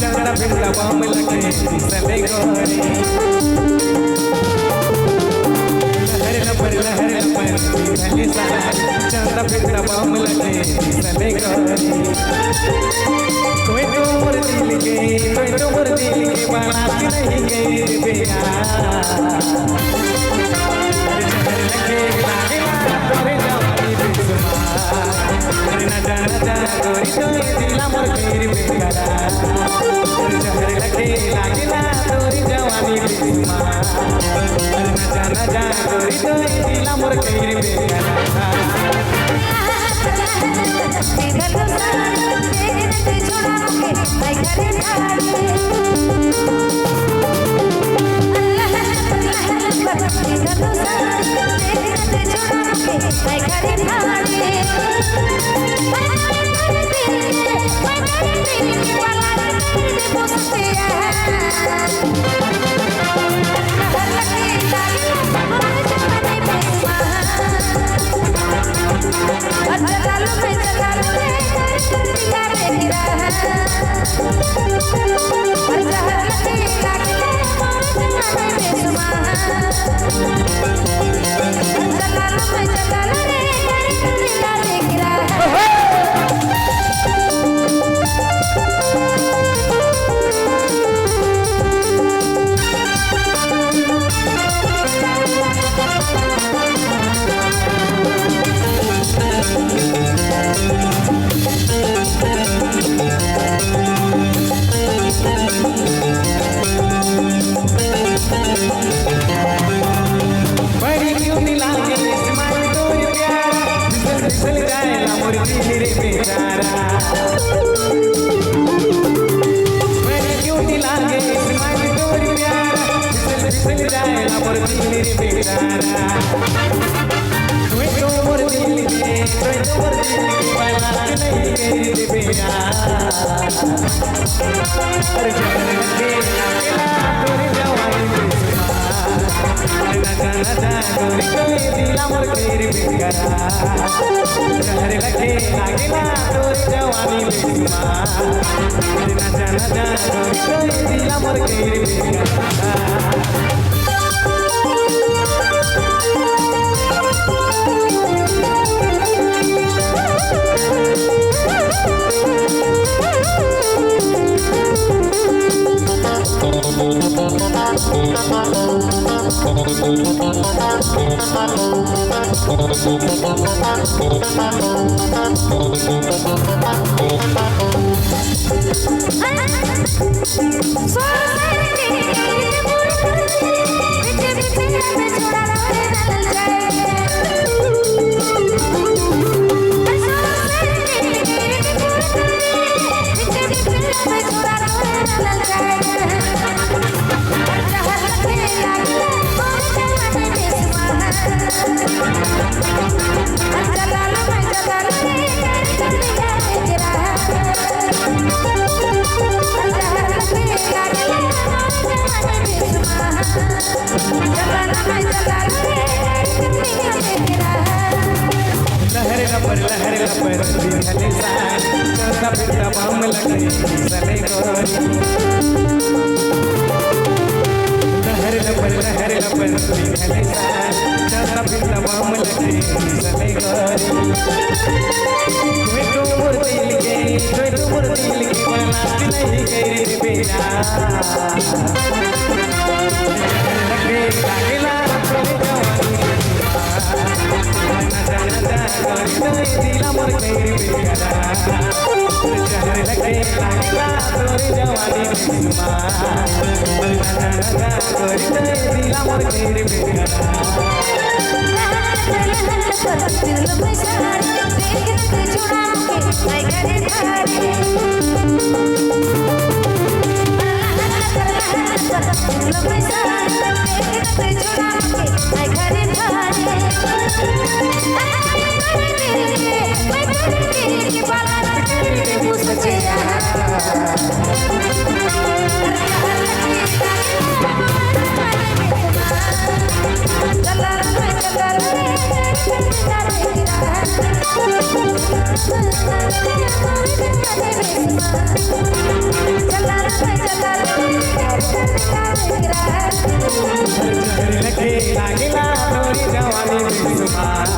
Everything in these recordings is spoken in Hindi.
चंद्रा फिरता बम लगे सले गोरी लहर लपर भले सार चंद्रा फिरता बम लगे सले गोरी कोई तो मोर दिल के बात नहीं गई बेया लगे लागला तोरे जवानी बेसुमार ना जाना गोरी तो दिला मोर केर बेकरा जहर लगे लागला तोरी जवानी बेसुमार ना जाना गोरी तो दिला मोर केर बेकरा Thank you. लागेला तोरी जवानी बेसुमार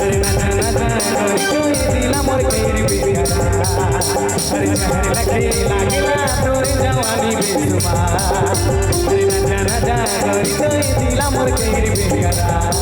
अरे नचा नचा गोरी तोई दिला मोर केरी बेकरार अरे शहर लगे लागेला तोरी जवानी बेसुमार अरे नचा नचा गोरी तोई दिला मोर केरी बेकरार